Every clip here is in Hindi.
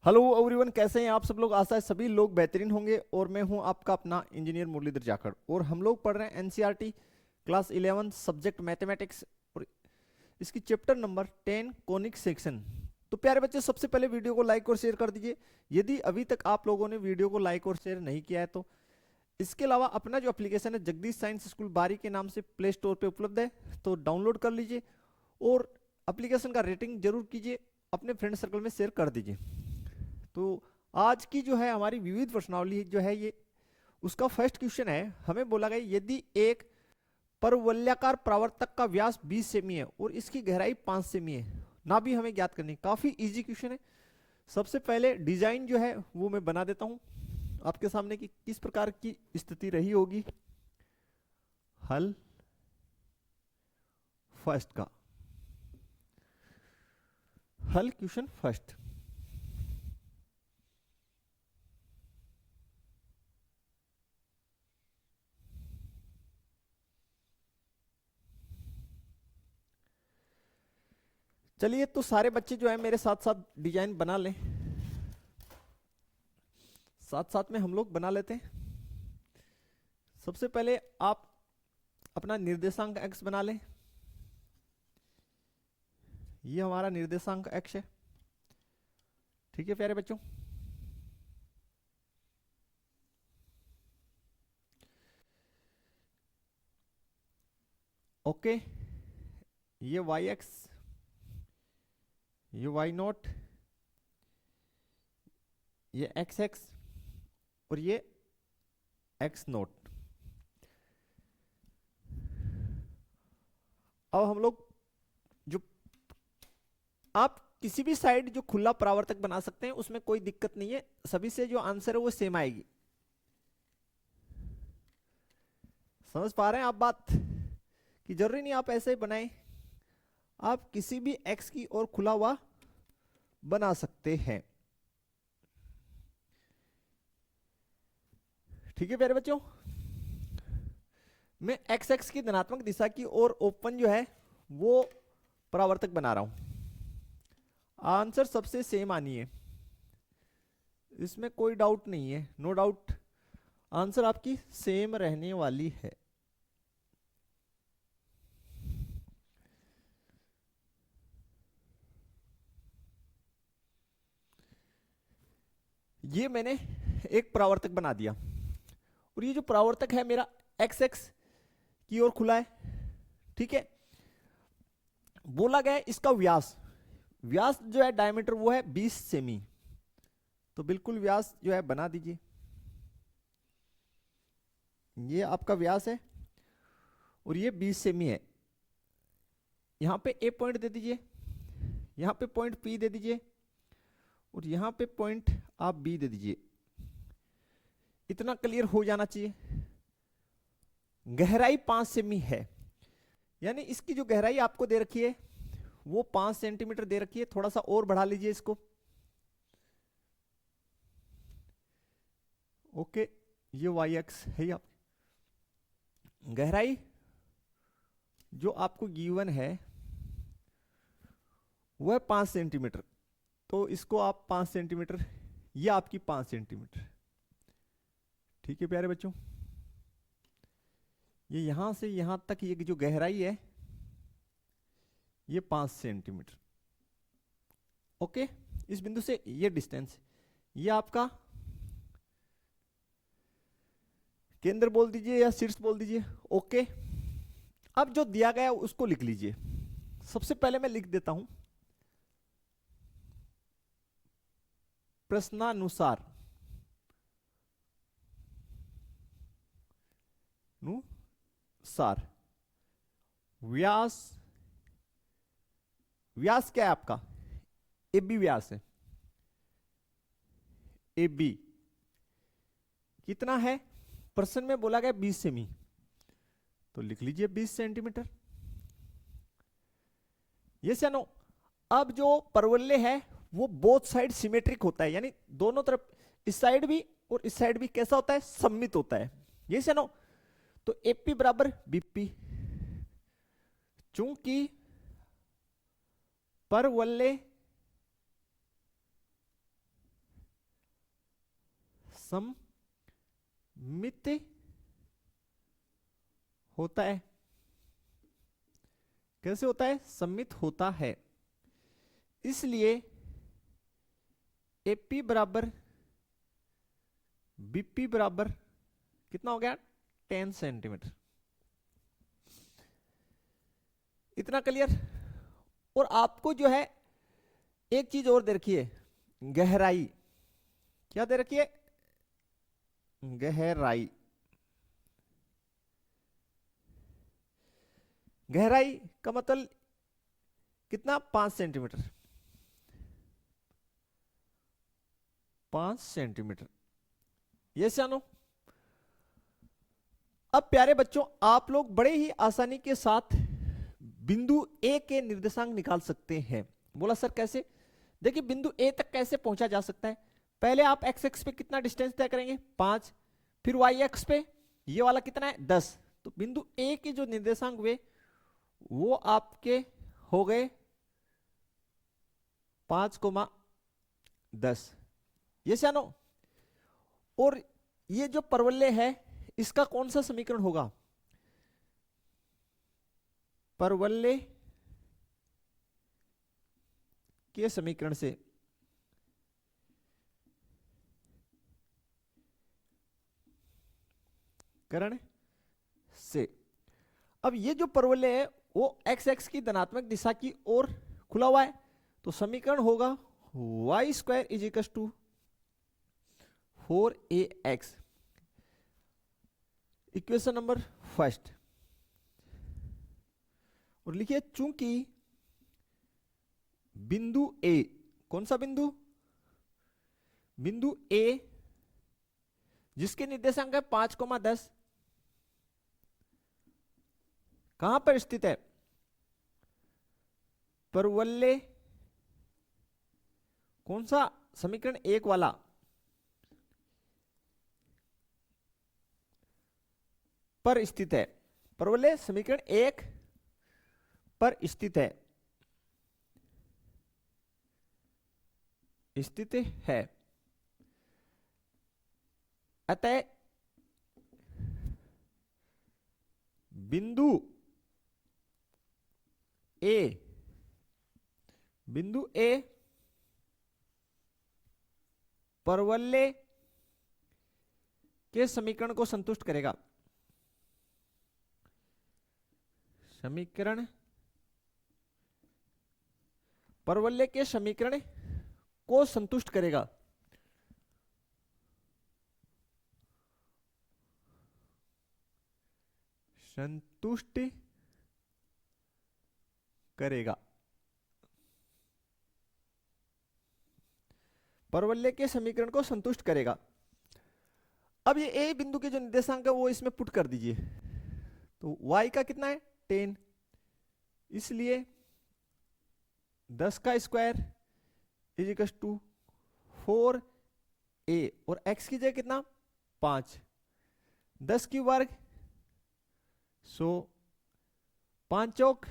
हेलो एवरीवन, कैसे हैं आप सब लोग। आशा है सभी लोग बेहतरीन होंगे। और मैं हूं आपका अपना इंजीनियर मुरलीधर जाखड़, और हम लोग पढ़ रहे हैं एनसीईआरटी क्लास 11 सब्जेक्ट मैथमेटिक्स, और इसकी चैप्टर नंबर 10 कोनिक सेक्शन। तो प्यारे बच्चे, सबसे पहले वीडियो को लाइक और शेयर कर दीजिए यदि अभी तक आप लोगों ने वीडियो को लाइक और शेयर नहीं किया है तो। इसके अलावा अपना जो एप्लीकेशन है जगदीश साइंस स्कूल बारी के नाम से प्ले स्टोर पर उपलब्ध है, तो डाउनलोड कर लीजिए और एप्लीकेशन का रेटिंग जरूर कीजिए, अपने फ्रेंड सर्कल में शेयर कर दीजिए। तो आज की जो है हमारी विविध प्रश्नावली जो है ये, उसका फर्स्ट क्वेश्चन है। हमें बोला गया यदि एक परवलयाकार प्रावर्तक का व्यास 20 सेमी है और इसकी गहराई 5 सेमी है, ना भी हमें ज्ञात करनी। काफी इजी क्वेश्चन है। सबसे पहले डिजाइन जो है वो मैं बना देता हूं आपके सामने कि किस प्रकार की स्थिति रही होगी। हल फर्स्ट का हल क्वेश्चन फर्स्ट। चलिए, तो सारे बच्चे जो है मेरे साथ साथ डिजाइन बना लें, साथ साथ में हम लोग बना लेते हैं। सबसे पहले आप अपना निर्देशांक x बना लें। ये हमारा निर्देशांक x है। ठीक है प्यारे बच्चों। ओके, ये yx, ये y0, ये xx और ये x0। अब हम लोग जो, आप किसी भी साइड जो खुला परावर्तक बना सकते हैं उसमें कोई दिक्कत नहीं है, सभी से जो आंसर है वो सेम आएगी। समझ पा रहे हैं आप बात कि जरूरी नहीं आप ऐसे ही बनाएं, आप किसी भी x की ओर खुला हुआ बना सकते हैं। ठीक है प्यारे बच्चों। मैं एक्स एक्स की धनात्मक दिशा की ओर ओपन जो है वो परावर्तक बना रहा हूं। आंसर सबसे सेम आनी है, इसमें कोई डाउट नहीं है, नो डाउट। आंसर आपकी सेम रहने वाली है। ये मैंने एक परावर्तक बना दिया, और ये जो परावर्तक है मेरा एक्स एक्स की ओर खुला है। ठीक है। बोला गया है इसका व्यास, व्यास जो है डायमीटर वो है 20 सेमी। तो बिल्कुल व्यास जो है बना दीजिए। ये आपका व्यास है और ये 20 सेमी है। यहां पे ए पॉइंट दे दीजिए, यहां पे पॉइंट पी दे दीजिए, और यहां पे पॉइंट आप बी दे दीजिए। इतना क्लियर हो जाना चाहिए। गहराई 5 सेमी है, यानी इसकी जो गहराई आपको दे रखी है वो 5 सेंटीमीटर दे रखी है। थोड़ा सा और बढ़ा लीजिए इसको। ओके, ये वाई एक्स है। आप गहराई जो आपको गिवन है वो है 5 सेंटीमीटर, तो इसको आप 5 सेंटीमीटर, ये आपकी 5 सेंटीमीटर। ठीक है प्यारे बच्चों। ये यहां से यहां तक ये जो गहराई है ये 5 सेंटीमीटर। ओके, इस बिंदु से ये डिस्टेंस, ये आपका केंद्र बोल दीजिए या शीर्ष बोल दीजिए। ओके, अब जो दिया गया उसको लिख लीजिए। सबसे पहले मैं लिख देता हूं प्रश्नानुसार नुसार व्यास, व्यास क्या है आपका, ए बी व्यास है। ए बी कितना है, प्रश्न में बोला गया 20 सेमी, तो लिख लीजिए 20 सेंटीमीटर। ये से नो। अब जो परवलय है वो बोथ साइड सिमेट्रिक होता है, यानी दोनों तरफ, इस साइड भी और इस साइड भी कैसा होता है, सममित होता है। ये से नो। तो एपी बराबर बीपी, चूंकि परवलय सममित होता है। कैसे होता है? सममित होता है। इसलिए AP बराबर BP बराबर कितना हो गया? 10 सेंटीमीटर। इतना क्लियर? और आपको जो है एक चीज और दे रखी है, गहराई। क्या दे रखी है? गहराई। गहराई का मतलब कितना? 5 सेंटीमीटर। 5 सेंटीमीटर। ये जानो। अब प्यारे बच्चों, आप लोग बड़े ही आसानी के साथ बिंदु ए के निर्देशांक निकाल सकते हैं। बोला सर कैसे? देखिए बिंदु ए तक कैसे पहुंचा जा सकता है। पहले आप एक्स एक्स पे कितना डिस्टेंस तय करेंगे? 5। फिर वाई एक्स पे ये वाला कितना है? 10। तो बिंदु ए के जो निर्देशांक हुए वो आपके हो गए 5,10। ये जानो। और ये जो परवलय है इसका कौन सा समीकरण होगा? परवलय के समीकरण से करण से। अब ये जो परवलय है वो एक्स एक्स की धनात्मक दिशा की ओर खुला हुआ है, तो समीकरण होगा Y square is equal to 4ax। Equation number first. और लिखिए चूंकि बिंदु ए, कौन सा बिंदु? बिंदु ए जिसके निर्देशांक है 5,10, कहां पर स्थित है? परवलय कौन सा? समीकरण 1 वाला। पर स्थित है। परवलय समीकरण 1 पर स्थित है। स्थित है। अतः बिंदु ए, बिंदु ए परवलय के समीकरण को संतुष्ट करेगा। समीकरण, परवलय के समीकरण को संतुष्ट करेगा। संतुष्ट करेगा। परवलय के समीकरण को संतुष्ट करेगा। अब ये ए बिंदु के जो निर्देशांक है वो इसमें पुट कर दीजिए। तो y का कितना है? 10। इसलिए 10 का square is equal to 4a और x की जगह कितना? 5। 10 की वर्ग 100, 5 चौक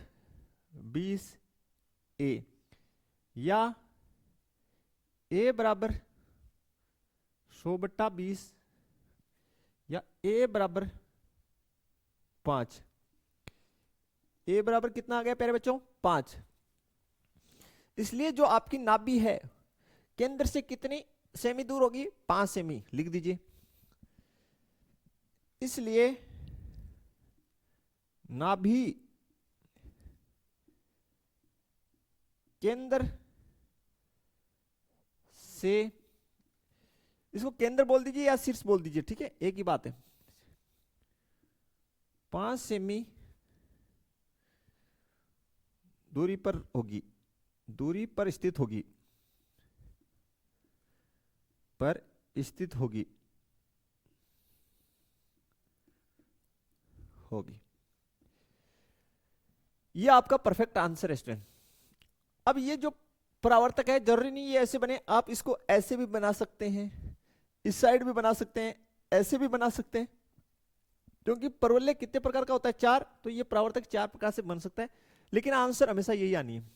20a, या a बराबर 100/20 या a बराबर 5। a बराबर कितना आ गया प्यारे बच्चों? 5। इसलिए जो आपकी नाभि है केंद्र से कितनी सेमी दूर होगी? 5 सेमी। लिख दीजिए। इसलिए नाभि केंद्र से, इसको केंद्र बोल दीजिए या शीर्ष बोल दीजिए, ठीक है, एक ही बात है। 5 सेमी दूरी पर होगी, दूरी पर स्थित होगी, पर स्थित होगी, होगी। ये आपका परफेक्ट आंसर है स्टूडेंट। अब ये जो परावर्तक है जरूरी नहीं ये ऐसे बने, आप इसको ऐसे भी बना सकते हैं, इस साइड भी बना सकते हैं, ऐसे भी बना सकते हैं, क्योंकि परवलय कितने प्रकार का होता है? 4। तो ये परावर्तक 4 प्रकार से बन सकता है, लेकिन आंसर हमेशा यही आनी है।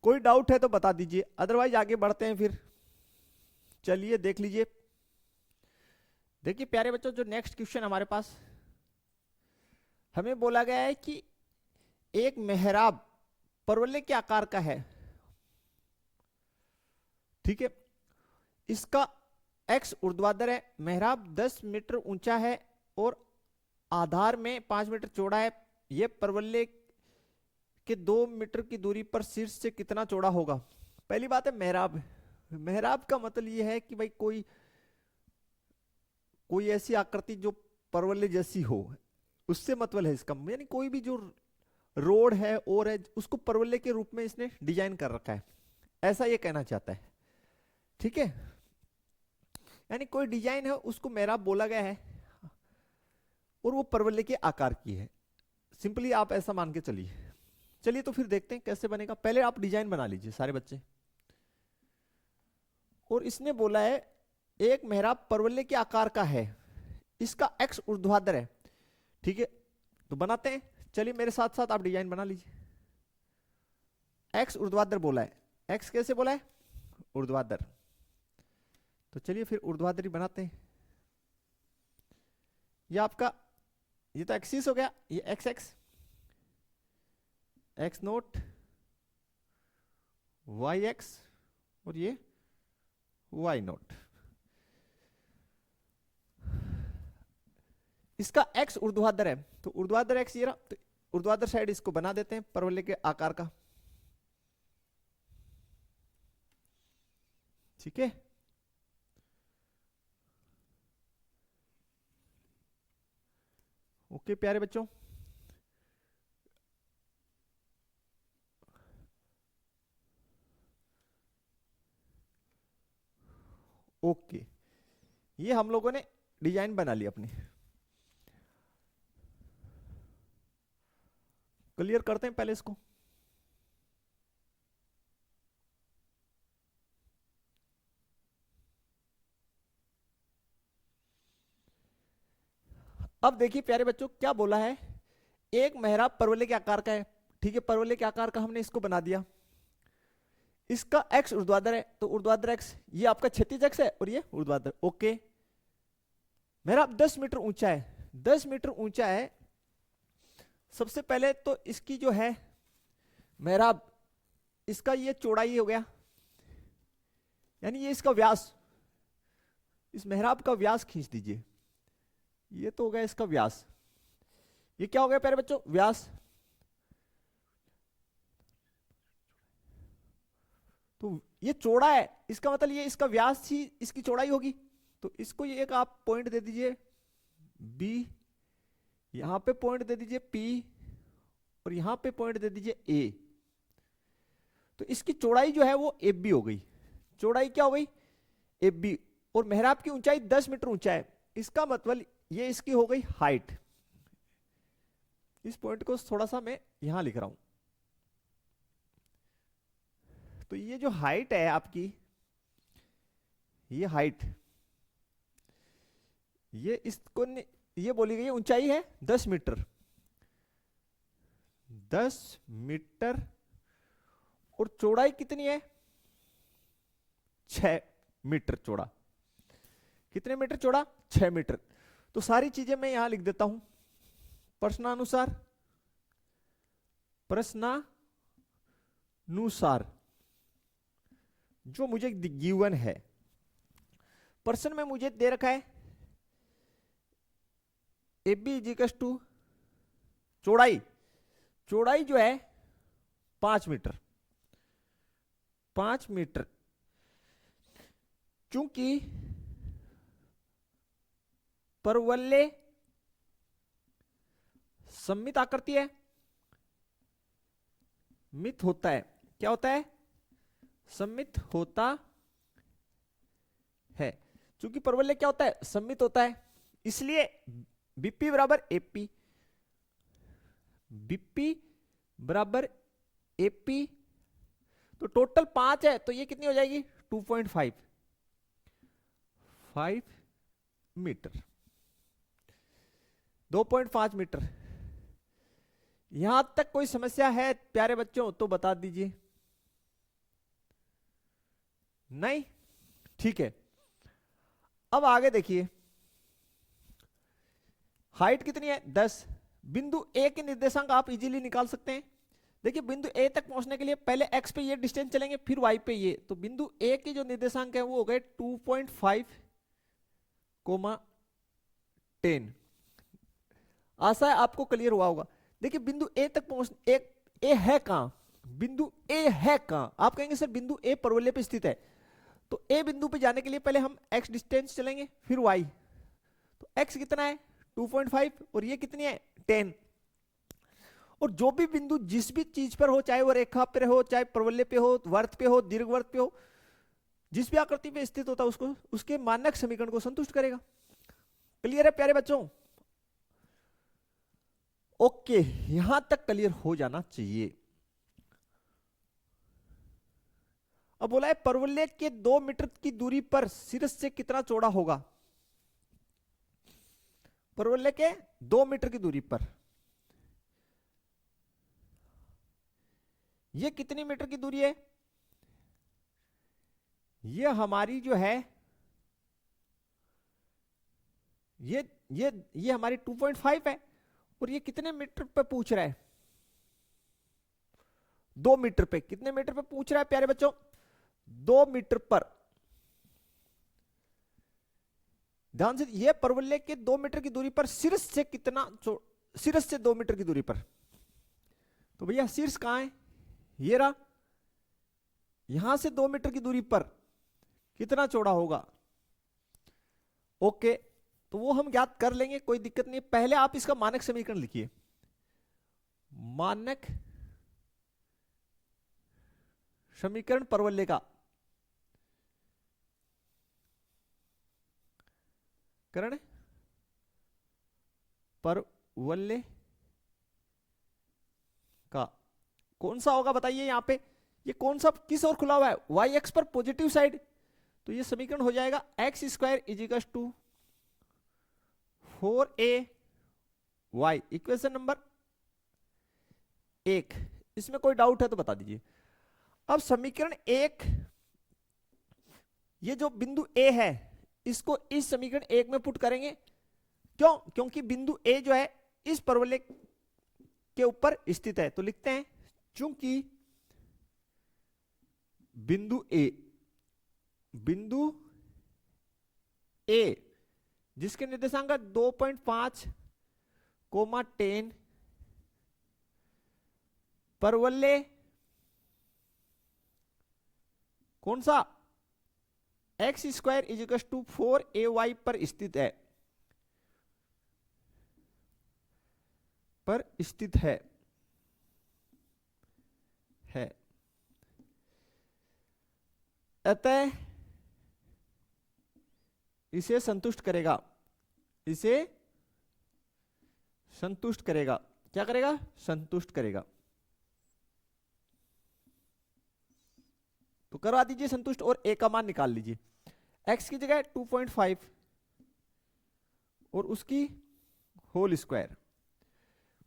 कोई डाउट है तो बता दीजिए, अदरवाइज आगे बढ़ते हैं फिर। चलिए देख लीजिए। देखिए प्यारे बच्चों, जो नेक्स्ट क्वेश्चन हमारे पास, हमें बोला गया है कि एक मेहराब परवलय के आकार का है, ठीक है। इसका एक्स ऊर्ध्वाधर है, मेहराब 10 मीटर ऊंचा है और आधार में 5 मीटर चौड़ा है। यह परवलय के 2 मीटर की दूरी पर शीर्ष से कितना चौड़ा होगा। पहली बात है मेहराब। मेहराब का मतलब यह है कि भाई कोई ऐसी आकृति जो परवलय जैसी हो, उससे मतलब है इसका। यानी कोई भी जो रोड है और है, उसको परवलय के रूप में इसने डिजाइन कर रखा है, ऐसा ये कहना चाहता है, ठीक है। यानी कोई डिजाइन है, उसको मेहराब बोला गया है और वो परवलय के आकार की है। सिंपली आप ऐसा मान के चलिए। चलिए तो फिर देखते हैं कैसे बनेगा। पहले आप डिजाइन बना लीजिए सारे बच्चे। और इसने बोला है एक मेहराब परवलय के आकार का है, इसका एक्स ऊर्ध्वाधर है, ठीक है। तो बनाते हैं, चलिए मेरे साथ साथ आप डिजाइन बना लीजिए। एक्स ऊर्ध्वाधर बोला है, एक्स कैसे बोला है, ऊर्ध्वाधर। तो चलिए फिर ऊर्ध्वाधर ही बनाते हैं। ये आपका, ये तो एक्सिस हो गया, ये X X, X naught, Y X और ये वाई नोट। इसका एक्स ऊर्ध्वाधर है, तो ऊर्ध्वाधर एक्स ये रहा, तो ऊर्ध्वाधर साइड इसको बना देते हैं परवलय के आकार का, ठीक है। ओके प्यारे बच्चों, ओके, ये हम लोगों ने डिजाइन बना ली अपनी। क्लियर करते हैं पहले इसको। अब देखिए प्यारे बच्चों क्या बोला है, एक मेहराब परवलय के आकार का है, ठीक है। परवलय के आकार का हमने इसको बना दिया। इसका एक्स ऊर्ध्वाधर है, तो ऊर्ध्वाधर एक्स, ये आपका क्षैतिज एक्स है और ये ऊर्ध्वाधर, ओके। मेहराब 10 मीटर ऊंचा है, 10 मीटर ऊंचा है। सबसे पहले तो इसकी जो है मेहराब, इसका ये चौड़ाई हो गया, यानी ये इसका व्यास, इस मेहराब का व्यास खींच दीजिए। ये तो हो गया इसका व्यास। ये क्या हो गया प्यारे बच्चों, व्यास। तो ये चौड़ा है, इसका मतलब ये इसका व्यास ही इसकी चौड़ाई होगी। तो इसको ये एक आप पॉइंट दे दीजिए बी, यहां पे पॉइंट दे दीजिए पी और यहां पे पॉइंट दे दीजिए ए। तो इसकी चौड़ाई जो है वो एफ बी हो गई। चौड़ाई क्या हो गई, एफ बी। और मेहराब की ऊंचाई 10 मीटर ऊंचा है, इसका मतलब ये इसकी हो गई हाइट। इस पॉइंट को थोड़ा सा मैं यहां लिख रहा हूं। तो ये जो हाइट है आपकी, ये हाइट, ये इसको ये बोली गई ऊंचाई है 10 मीटर, 10 मीटर। और चौड़ाई कितनी है, 6 मीटर चौड़ा। कितने मीटर चौड़ा, 6 मीटर। तो सारी चीजें मैं यहां लिख देता हूं प्रश्नानुसार, प्रश्नानुसार जो मुझे गिवन है। प्रश्न में मुझे दे रखा है ए बी इजिकल्स टू चौड़ाई, चौड़ाई जो है 5 मीटर, 5 मीटर। चूंकि परवलय सममित आकृति है, मित होता है, क्या होता है, सममित होता है। चूंकि परवलय क्या होता है, सममित होता है, इसलिए बीपी बराबर एपी, बीपी बराबर एपी। तो टोटल 5 है, तो ये कितनी हो जाएगी 2.5 मीटर, 2.5 मीटर। यहां तक कोई समस्या है प्यारे बच्चों तो बता दीजिए। नहीं, ठीक है। अब आगे देखिए, हाइट कितनी है 10। बिंदु ए के निर्देशांक आप इजीली निकाल सकते हैं। देखिए बिंदु ए तक पहुंचने के लिए पहले एक्स पे ये डिस्टेंस चलेंगे, फिर वाई पे ये, तो बिंदु ए के जो निर्देशांक है वो हो गए 2.5, 10। आशा है आपको क्लियर हुआ होगा। देखिए बिंदु ए तक पहुंच, एक ए है कहां, बिंदु ए है कहां, आप कहेंगे सर बिंदु ए परवलय पे स्थित है, तो ए बिंदु पे जाने के लिए पहले हम एक्स डिस्टेंस चलेंगे फिर वाई। तो एक्स कितना है 2.5 और ये कितनी है 10। और जो भी बिंदु जिस भी चीज पर हो, चाहे वो रेखा पर हो, चाहे परवलय पे हो, वर्त पे हो, दीर्घवृत्त पे हो, जिस भी आकृति पे स्थित होता है उसको उसके मानक समीकरण को संतुष्ट करेगा। क्लियर है प्यारे बच्चों? ओके, यहां तक क्लियर हो जाना चाहिए। अब बोला है परवलय के 2 मीटर की दूरी पर शीर्ष से कितना चौड़ा होगा। परवलय के 2 मीटर की दूरी पर ये कितनी मीटर की दूरी है, ये हमारी जो है ये हमारी 2.5 है, और ये कितने मीटर पे पूछ रहा है 2 मीटर पे। कितने मीटर पे पूछ रहा है प्यारे बच्चों 2 मीटर पर। ध्यान से, ये परवलय के 2 मीटर की दूरी पर शीर्ष से कितना, शीर्ष से 2 मीटर की दूरी पर, तो भैया शीर्ष कहां है, ये रहा, यहां से 2 मीटर की दूरी पर कितना चौड़ा होगा। ओके, तो वो हम ज्ञात कर लेंगे, कोई दिक्कत नहीं। पहले आप इसका मानक समीकरण लिखिए। मानक समीकरण परवलय का करण परवलय का कौन सा होगा बताइए। यहां पे ये कौन सा किस ओर खुला हुआ है, वाई एक्स पर पॉजिटिव साइड, तो ये समीकरण हो जाएगा X square equals to 4a y, equation number 1। इसमें कोई डाउट है तो बता दीजिए। अब समीकरण 1, ये जो बिंदु a है इसको इस समीकरण 1 में पुट करेंगे। क्यों? क्योंकि बिंदु a जो है इस परवलय के ऊपर स्थित है, तो लिखते हैं चूंकि बिंदु a जिसके निर्देशांक 2.5, 10 परवलय कौन सा x square equals to 4ay पर स्थित है, पर स्थित है अतः इसे संतुष्ट करेगा, इसे संतुष्ट करेगा। क्या करेगा? संतुष्ट करेगा। तो करवा दीजिए संतुष्ट और a का मान निकाल लीजिए। x की जगह 2.5 और उसकी whole square,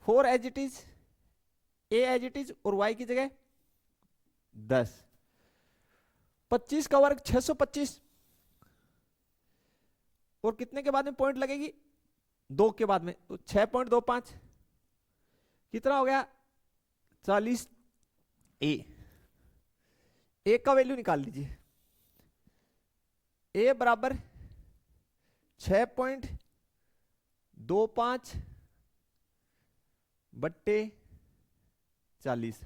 4 as it is, a as it is, और y की जगह 10। 25 का वर्ग 625, और कितने के बाद में पॉइंट लगेगी 2 के बाद में, तो 6.25 कितना हो गया 40 a का वैल्यू निकाल लीजिए। a बराबर 6.25 बट्टे 40।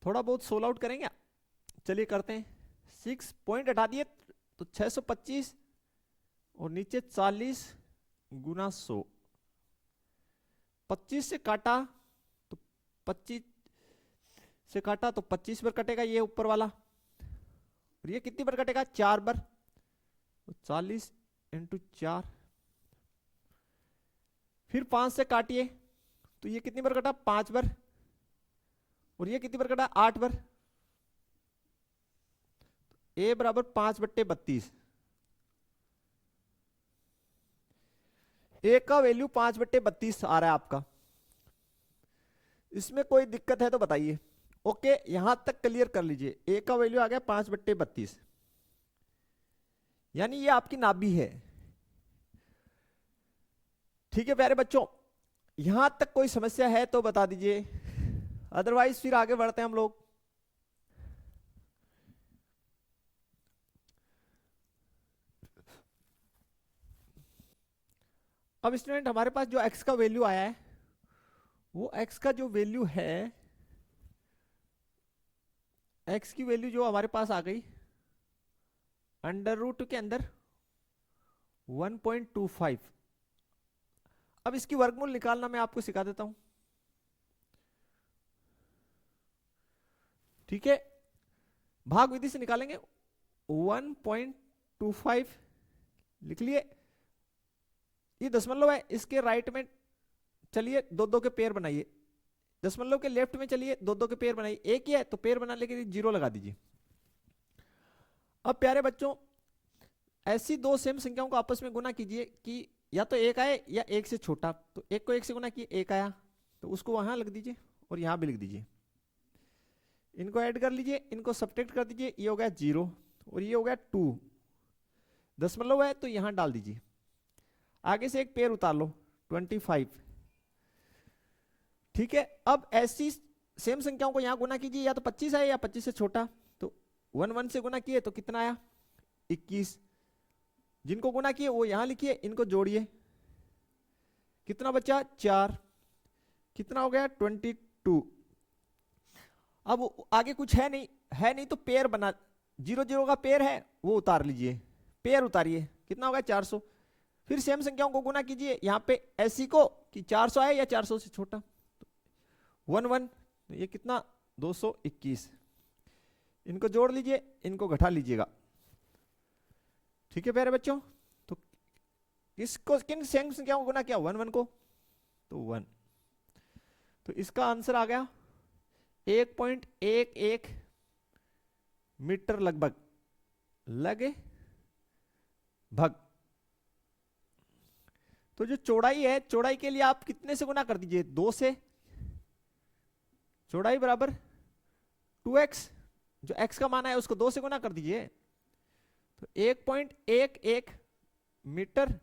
थोड़ा बहुत सोल आउट करेंगे, चलिए करते हैं। 6 पॉइंट हटा दिए तो 625 और नीचे 40 गुना 100। 25 से काटा तो 25 से काटा तो 25 बार कटेगा ये ऊपर वाला, और ये कितनी बार कटेगा 4 बार, तो 40 इंटू 4। फिर 5 से काटिए तो ये कितनी बार कटा 5 बार, और ये कितनी बार कटा 8 बार। a बराबर 5/32। a का वैल्यू 5/32 आ रहा है आपका। इसमें कोई दिक्कत है तो बताइए। ओके, यहां तक क्लियर कर लीजिए। a का वैल्यू आ गया 5/32, यानी ये आपकी नाभि है। ठीक है प्यारे बच्चों, यहां तक कोई समस्या है तो बता दीजिए, अदरवाइज फिर आगे बढ़ते हैं हम लोग। अब स्टूडेंट हमारे पास जो x का वैल्यू आया है, वो x का जो वैल्यू है, x की वैल्यू जो हमारे पास आ गई अंडर रूट के अंदर 1.25। अब इसकी वर्गमूल निकालना मैं आपको सिखा देता हूं, ठीक है। भाग विधि से निकालेंगे, 1.25 लिख लिए, ये दशमलव है, इसके राइट में चलिए दो दो के पेयर बनाइए, दशमलव के लेफ्ट में चलिए दो दो के पेयर बनाइए, एक ही है तो पेयर बनाने के लिए 0 लगा दीजिए। अब प्यारे बच्चों, ऐसी दो सेम संख्याओं को आपस में गुना कीजिए कि या तो एक आए या एक से छोटा, तो एक को एक से गुना किए, एक आया तो उसको वहां लिख दीजिए और यहां भी लिख दीजिए। इनको ऐड कर लीजिए, इनको सब्ट्रैक्ट कर दीजिए, ये हो गया 0 और ये हो गया 2, दशमलव है तो यहां डाल दीजिए, आगे से एक पेयर उतार लो 25, ठीक है। अब ऐसी सेम संख्याओं को यहां गुना कीजिए, या तो 25 आए या 25 से छोटा, तो 1 1 से गुना किए तो कितना आया 21, जिनको गुना किए वो यहां लिखिए, इनको जोड़िए, कितना बचा 4, कितना हो गया 22। अब आगे कुछ है नहीं तो पेयर बना, 0 0 का पेयर है वो उतार लीजिए, पेयर उतारिए, कितना होगा 400। फिर सेम संख्याओं को गुना कीजिए यहां पे ऐसी को कि 400 आए या 400 से छोटा, 1 1 तो ये कितना 221, इनको जोड़ लीजिए, इनको घटा लीजिएगा, ठीक है प्यारे बच्चों। तो इसको किन सेम संख्याओं को गुना किया 1 1 को, तो 1, तो इसका आंसर आ गया 1.11 मीटर लगभग, लगे भग। तो जो चौड़ाई है, चौड़ाई के लिए आप कितने से गुना कर दीजिए 2 से, चौड़ाई बराबर 2x, जो x का मान है उसको 2 से गुना कर दीजिए, तो 1.11 मीटर,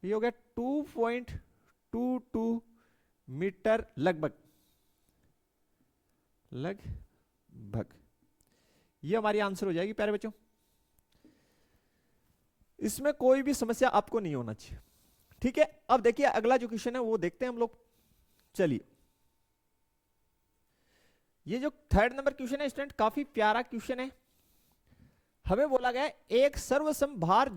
ये हो गया 2.22 मीटर लगभग, लगभग। ये हमारी आंसर हो जाएगी प्यारे बच्चों, इसमें कोई भी समस्या आपको नहीं होना चाहिए, ठीक है। अब देखिए अगला जो क्वेश्चन है वो देखते हैं हम लोग, चलिए। ये जो थर्ड नंबर क्वेश्चन है स्टूडेंट, काफी प्यारा क्वेश्चन है। हमें बोला गया है एक सर्वसमभार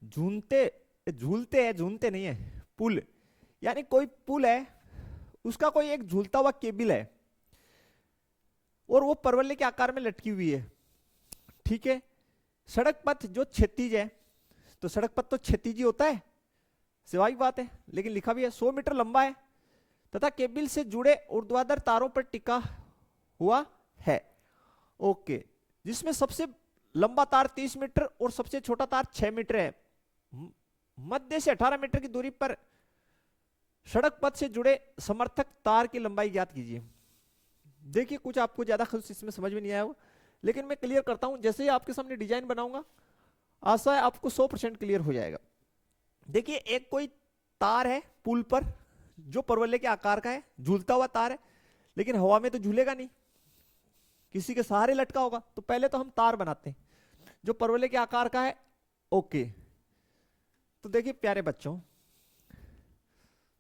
झूलते नहीं है पुल, यानी कोई पुल है, उसका कोई एक झूलता हुआ केबल है और वो परवलय के आकार में लटकी हुई है, ठीक है। सड़क पथ जो क्षैतिज है, तो सड़क पथ तो क्षैतिज ही होता है, स्वाभाविक बात है, लेकिन लिखा भी है 100 मीटर लंबा है तथा केबल से जुड़े ऊर्ध्वाधर तारों पर टिका हुआ है, ओके, जिसमें सबसे लंबा तार 30 मीटर और सबसे छोटा तार 6 मीटर है। मध्य से 18 मीटर की दूरी पर सड़क पथ से जुड़े समर्थक तार की लंबाई ज्ञात कीजिए। देखिए कुछ आपको ज्यादा कुछ इसमें समझ में नहीं आया हो, लेकिन मैं क्लियर करता हूं, जैसे ही आपके सामने डिजाइन बनाऊंगा आशा है आपको 100% क्लियर हो जाएगा। देखिए एक कोई तार है पुल पर जो परवलय के आकार का है, झूलता हुआ तार है, लेकिन हवा में तो झूलेगा नहीं, किसी के सहारे लटका होगा। तो पहले तो हम तार बनाते हैं जो परवलय के आकार का है, ओके। तो देखिए प्यारे बच्चों,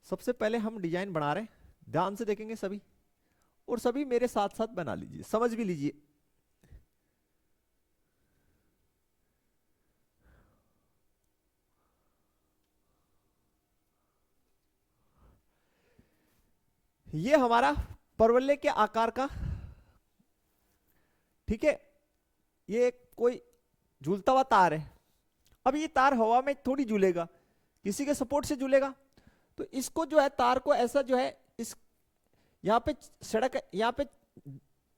सबसे पहले हम डिजाइन बना रहे हैं, ध्यान से देखेंगे सभी, और सभी मेरे साथ साथ बना लीजिए, समझ भी लीजिए। ये हमारा परवलय के आकार का, ठीक है, ये कोई झूलता हुआ तार है। अब ये तार हवा में थोड़ी झूलेगा, किसी के सपोर्ट से झूलेगा, तो इसको जो है तार को ऐसा जो है इस यहाँ पे सड़क है, यहाँ पे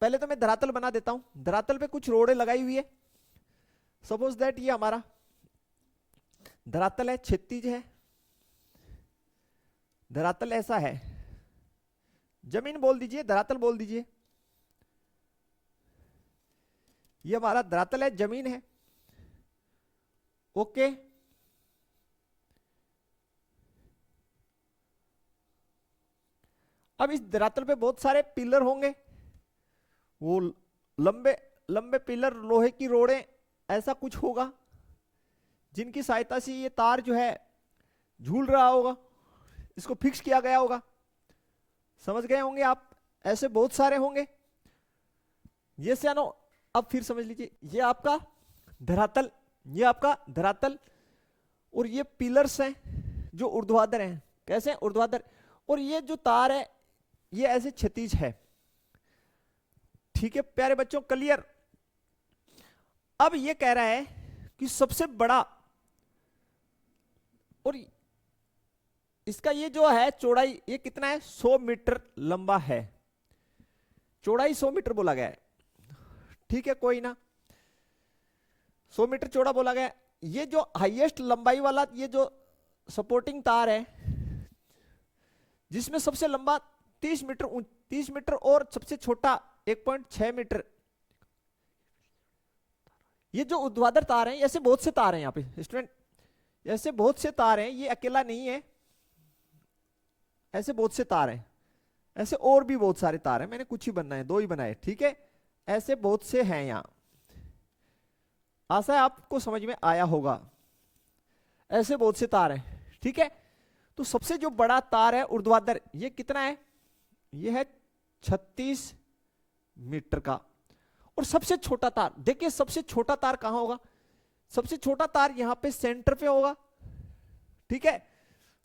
पहले तो मैं धरातल बना देता हूं, धरातल पे कुछ रोड़े लगाई हुई है, सपोज दैट ये हमारा धरातल है, क्षैतिज है, धरातल ऐसा है, जमीन बोल दीजिए, धरातल बोल दीजिए, ये हमारा धरातल है, जमीन है, ओके। अब इस धरातल पे बहुत सारे पिलर होंगे, वो लंबे लंबे पिलर, लोहे की रोडें, ऐसा कुछ होगा जिनकी सहायता से ये तार जो है झूल रहा होगा, इसको फिक्स किया गया होगा। समझ गए होंगे आप, ऐसे बहुत सारे होंगे। ये सियानो अब फिर समझ लीजिए, ये आपका धरातल, ये आपका धरातल, और ये पिलर्स हैं जो ऊर्ध्वाधर हैं। कैसे? ऊर्ध्वाधर। और ये जो तार है ये ऐसे क्षैतिज है। ठीक है प्यारे बच्चों, क्लियर? अब ये कह रहा है कि सबसे बड़ा, और इसका ये जो है चौड़ाई, ये कितना है? 100 मीटर लंबा है, चौड़ाई 100 मीटर बोला गया है। ठीक है, कोई ना, 100 मीटर चौड़ा बोला गया। ये जो हाईएस्ट लंबाई वाला ये जो सपोर्टिंग तार है, जिसमें सबसे लंबा 30 मीटर 30 मीटर और सबसे छोटा 1.6 मीटर, ये जो ऊर्ध्वाधर तार हैं, ऐसे बहुत से तार हैं यहाँ पे स्टूडेंट, ऐसे बहुत से तार हैं, ये अकेला नहीं है, ऐसे बहुत से तार हैं, ऐसे और भी बहुत सारे तार हैं। मैंने कुछ ही बनाए, 2 ही बनाए। ठीक है, ऐसे बहुत से हैं यहाँ। आशा है आपको समझ में आया होगा। ऐसे बहुत से तार हैं। ठीक है, तो सबसे जो बड़ा तार है ऊर्ध्वाधर, ये कितना है? ये है 36 मीटर का। और सबसे छोटा तार, देखिए सबसे छोटा तार कहां होगा? सबसे छोटा तार यहां पे सेंटर पे होगा। ठीक है,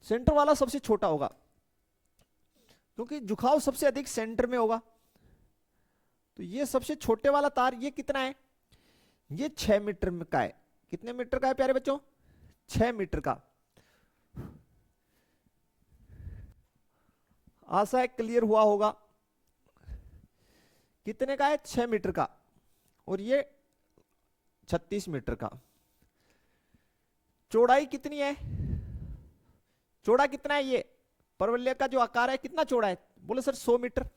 सेंटर वाला सबसे छोटा होगा, क्योंकि झुकाव सबसे अधिक सेंटर में होगा। तो ये सबसे छोटे वाला तार, ये कितना है? ये 6 मीटर का है। कितने मीटर का है प्यारे बच्चों? 6 मीटर का। आशा है क्लियर हुआ होगा। कितने का है? 6 मीटर का। और ये 36 मीटर का। चौड़ाई कितनी है? चौड़ा कितना है? ये परवलय का जो आकार है कितना चौड़ा है? बोले सर 100 मीटर।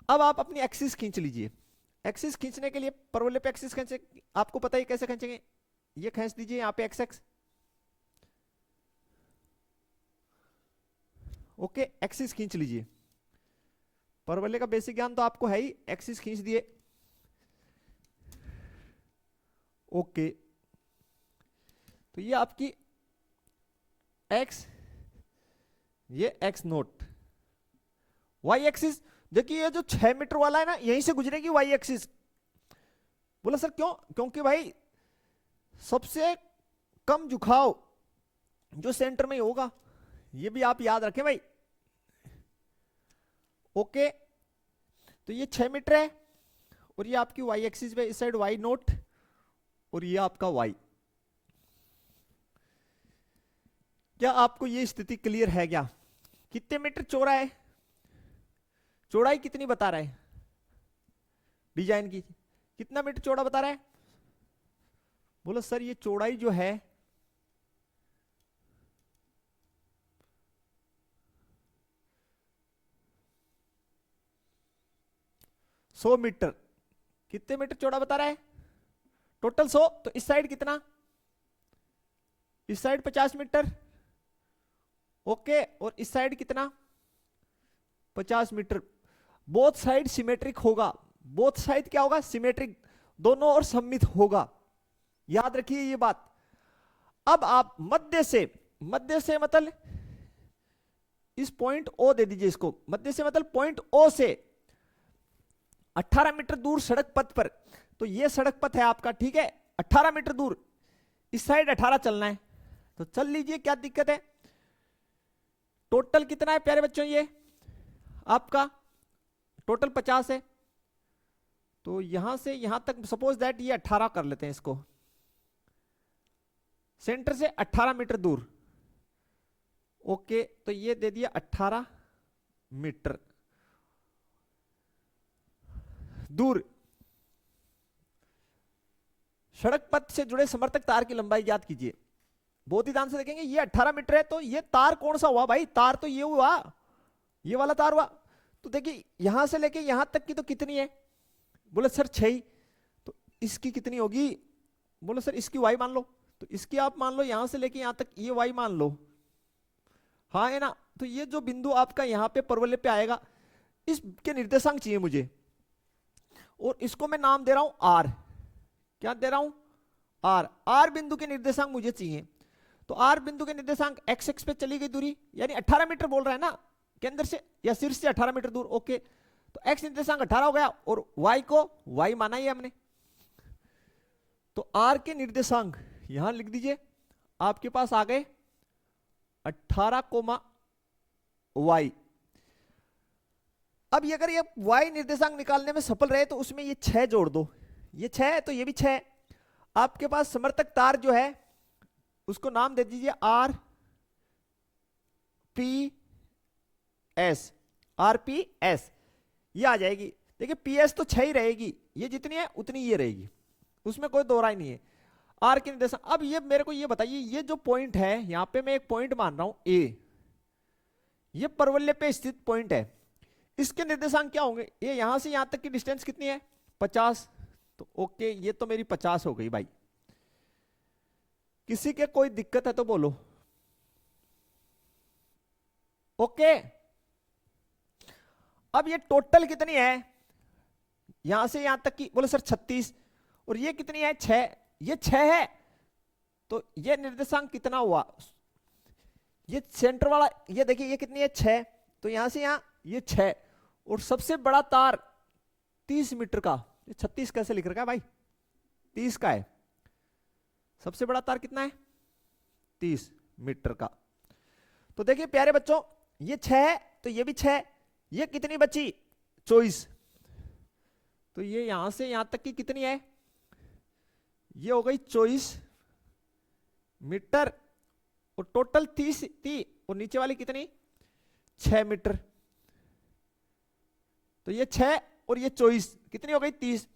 अब आप अपनी एक्सिस खींच लीजिए। एक्सिस खींचने के लिए परवलय पे एक्सिस खींचे, आपको पता ही कैसे खींचेंगे। ये खींच दीजिए यहाँ पे एक्स एक्स। ओके, एक्सिस खींच लीजिए। परवलय का बेसिक ज्ञान तो आपको है ही। एक्सिस खींच दिए। ओके, तो ये आपकी एक्स, ये एक्स नोट। वाई एक्सिस देखिए, ये जो 6 मीटर वाला है ना, यहीं से गुजरेगी वाई एक्सिस। बोला सर क्यों? क्योंकि भाई सबसे कम झुकाव जो सेंटर में होगा, ये भी आप याद रखें भाई। ओके, तो ये 6 मीटर है, और ये आपकी वाई एक्सिस पे इस साइड वाई नोट, और ये आपका वाई। क्या आपको ये स्थिति क्लियर है क्या? कितने मीटर चौड़ा है? चौड़ाई कितनी बता रहा है डिजाइन की? कितना मीटर चौड़ा बता रहा है? बोलो सर ये चौड़ाई जो है सौ मीटर। कितने मीटर चौड़ा बता रहा है? टोटल 100। तो इस साइड कितना? इस साइड 50 मीटर। ओके, और इस साइड कितना? 50 मीटर। बोथ साइड सिमेट्रिक होगा। बोथ साइड क्या होगा? सिमेट्रिक, दोनों ओर सममित होगा। याद रखिए ये बात। अब आप मध्य से मतलब इस पॉइंट ओ दे दीजिए इसको। मध्य से मतलब पॉइंट ओ से 18 मीटर दूर सड़क पथ पर, तो ये सड़क पथ है आपका। ठीक है, 18 मीटर दूर, इस साइड 18 चलना है, तो चल लीजिए, क्या दिक्कत है। टोटल कितना है प्यारे बच्चों? ये आपका टोटल 50 है। तो यहां से यहां तक सपोज दैट ये 18 कर लेते हैं इसको, सेंटर से 18 मीटर दूर। ओके, तो ये दे दिया 18 मीटर दूर। सड़क पथ से जुड़े समर्थक तार की लंबाई याद कीजिए। बहुत ही ध्यान से देखेंगे, ये 18 मीटर है, तो ये तार कौन सा हुआ भाई? तार तो ये हुआ, ये वाला तार हुआ। तो देखिए यहां से लेके यहां तक की तो कितनी है? बोले सर 6। तो इसकी कितनी होगी? बोले सर इसकी वाई मान लो। तो इसकी आप मान लो यहां से लेके यहां तक, ये वाई मान लो। हाँ है ना? तो ये जो बिंदु आपका यहां पे परवलय पे आएगा, इसके निर्देशांक चाहिए मुझे, और इसको मैं नाम दे रहा हूं आर। क्या दे रहा हूं? आर। आर बिंदु के निर्देशांक मुझे चाहिए। तो आर बिंदु के निर्देशांक एक्स एक्स पे चली गई दूरी, यानी 18 मीटर बोल रहा है ना, केंद्र से या शीर्ष से 18 मीटर दूर। ओके, तो एक्स निर्देशांक 18 हो गया, और वाई को वाई माना ही हमने। तो आर के निर्देशांक यहां लिख दीजिए, आपके पास आ गए 18, वाई। अब अगर ये वाई निर्देशांक निकालने में सफल रहे तो उसमें ये 6 जोड़ दो, ये 6 है तो ये भी 6। आपके पास समर्थक तार जो है उसको नाम दे दीजिए R P S. R P S ये आ जाएगी। देखिए पी एस तो 6 ही रहेगी, ये जितनी है उतनी ये रहेगी, उसमें कोई दो राय नहीं है। आर के निर्देशांक, अब ये मेरे को ये बताइए, ये जो पॉइंट है यहां पे मैं एक पॉइंट मान रहा हूं ए, ये परवलय पे स्थित पॉइंट है, इसके निर्देशांक क्या होंगे? ये यहां से यहां तक की डिस्टेंस कितनी है? 50। तो ओके, ये तो मेरी 50 हो गई भाई। किसी के कोई दिक्कत है तो बोलो। ओके, अब ये टोटल कितनी है यहां से यहां तक की? बोलो सर 36। और ये कितनी है? 6। ये 6 है, तो ये निर्देशांक कितना हुआ? ये सेंटर वाला, ये देखिए ये कितनी है? 6। तो यहां से यहां ये 6, और सबसे बड़ा तार 30 मीटर का, ये 36 कैसे लिख रखा है भाई? 30 का है। सबसे बड़ा तार कितना है? 30 मीटर का। तो देखिए प्यारे बच्चों, ये 6 है तो ये भी 6, ये कितनी बची? 24। तो ये यहां से यहां तक की कितनी है? ये हो गई 24 मीटर, और टोटल 30 थी, और नीचे वाली कितनी? 6 मीटर। तो ये 6 और ये 24 कितनी हो गई? 30।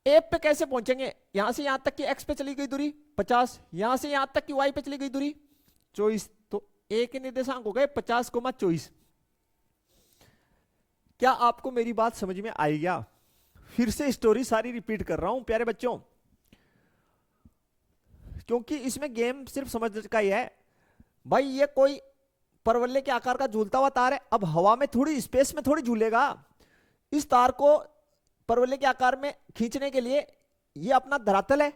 ए पे कैसे पहुंचेंगे? यहां से यहां तक की एक्स पे चली गई दूरी 50, यहां से यहां तक की वाई पे चली गई दूरी 24। तो ए के निर्देशांक हो गए 50, 24। क्या आपको मेरी बात समझ में आई क्या? फिर से स्टोरी सारी रिपीट कर रहा हूं प्यारे बच्चों, क्योंकि इसमें गेम सिर्फ समझ का ही है भाई। ये कोई परवल्ले के आकार का झूलता हुआ तार है, अब हवा में थोड़ी, स्पेस में थोड़ी झूलेगा। इस तार को परवल्ले के आकार में खींचने के लिए ये अपना धरातल है,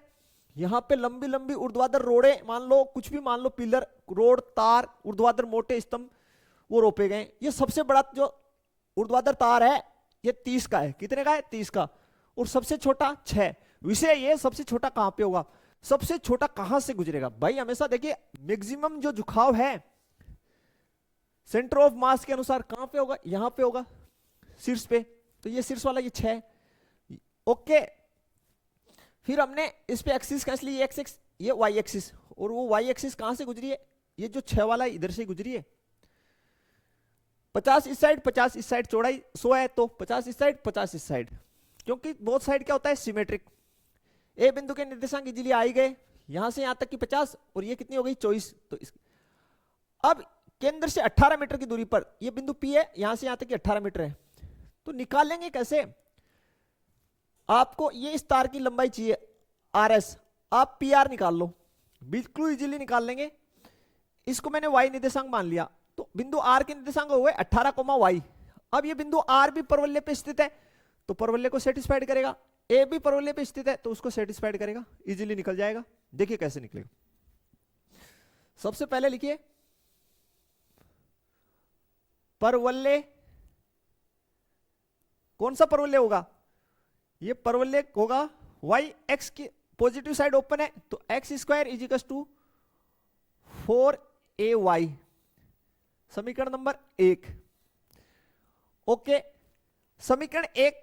यहां पे लंबी लंबी ऊर्ध्वाधर रोड़े मान लो, कुछ भी मान लो, पिलर, रोड, तार, ऊर्ध्वाधर मोटे स्तंभ वो रोपे गए। ये सबसे बड़ा जो ऊर्ध्वाधर तार है ये 30 का है। कितने का है? 30 का। और सबसे छोटा 6। विषय ये सबसे छोटा कहां पे होगा? सबसे छोटा कहां से गुजरेगा भाई? हमेशा देखिए मैक्सिमम जो झुकाव है सेंटर ऑफ मास के अनुसार कहां पे होगा? यहां पे होगा, शीर्ष पे। तो ये शीर्ष वाला ये 6। ओके, फिर हमने इस पे एक्सिस कैसे ली? एक्स एक्स, ये वाई एक्सिस, और वो वाई एक्सिस कहां से गुजरी है? ये जो 6 वाला है इधर से गुजरी है। 50 इस साइड, 50 इस साइड, चौड़ाई 100 है तो 50 इस साइड, 50 इस साइड, क्योंकि बोथ साइड क्या होता है? सिमेट्रिक। ए बिंदु के निर्देशांक इजीली आ ही गए, यहां से यहां तक की 50, और ये कितनी हो गई? 24। तो अब केंद्र से 18 मीटर की दूरी पर ये बिंदु पी है, यहां से यहां तक की 18 मीटर है। तो निकालेंगे कैसे? आपको ये इस तार की लंबाई चाहिए आर एस, आप पी आर निकाल लो, बिल्कुल इजीली निकाल लेंगे। इसको मैंने वाई निर्देशांक मान लिया, तो बिंदु आर के निर्देशांक हुए 18, वाई। अब ये बिंदु आर भी परवलय पे स्थित है, तो परवलय को सेटिस्फाइड करेगा। ए भी परवलय पे स्थित है तो उसको सेटिस्फाइड करेगा, इजीली निकल जाएगा। देखिए कैसे निकलेगा। सबसे पहले लिखिए परवलय, कौन सा परवलय होगा? ये परवलय होगा वाई एक्स की पॉजिटिव साइड ओपन है, तो X square is equal to 4ay, समीकरण नंबर 1। ओके, समीकरण 1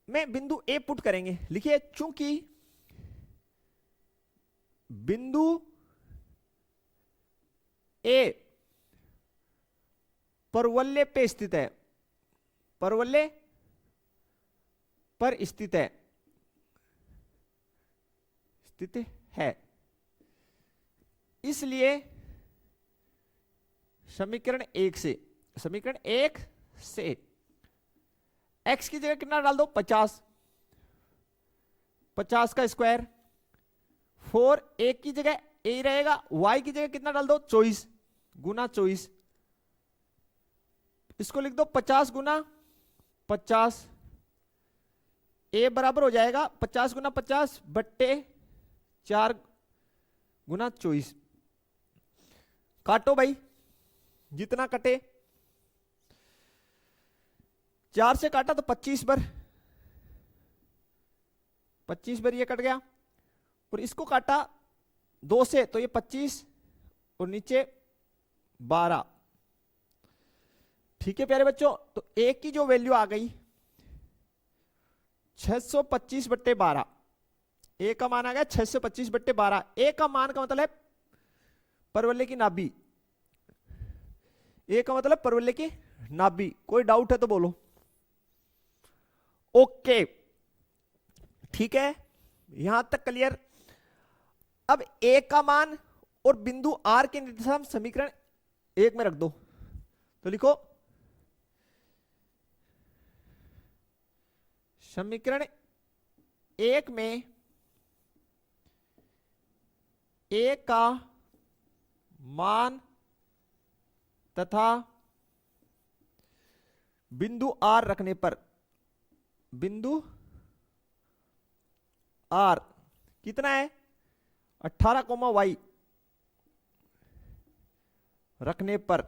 में बिंदु ए पुट करेंगे। लिखिए चूंकि बिंदु ए परवलय पे स्थित है, परवलय पर स्थित है, स्थित है, इसलिए समीकरण 1 से, समीकरण 1 से x की जगह कितना डाल दो? 50, 50 का स्क्वायर, 4 एक की जगह ए ही रहेगा, y की जगह कितना डाल दो? 24 गुना 24, इसको लिख दो 50 गुना 50, ए बराबर हो जाएगा 50 गुना 50 बट्टे 4 गुना 24। काटो भाई, जितना कटे, 4 से काटा तो 25 बार, 25 बार ये कट गया, और इसको काटा 2 से तो ये 25 और नीचे 12। ठीक है प्यारे बच्चों, तो ए की जो वैल्यू आ गई 625 बट्टे 12, ए का मान आ गया 625 बट्टे 12। ए का मान का मतलब है परवलय की नाभि, ए का मतलब परवलय की नाभि। कोई डाउट है तो बोलो। ओके ठीक है, यहां तक क्लियर। अब ए का मान और बिंदु आर के निर्देशांक समीकरण 1 में रख दो, तो लिखो समीकरण 1 में ए का मान तथा बिंदु आर रखने पर, बिंदु आर कितना है 18, वाई रखने पर,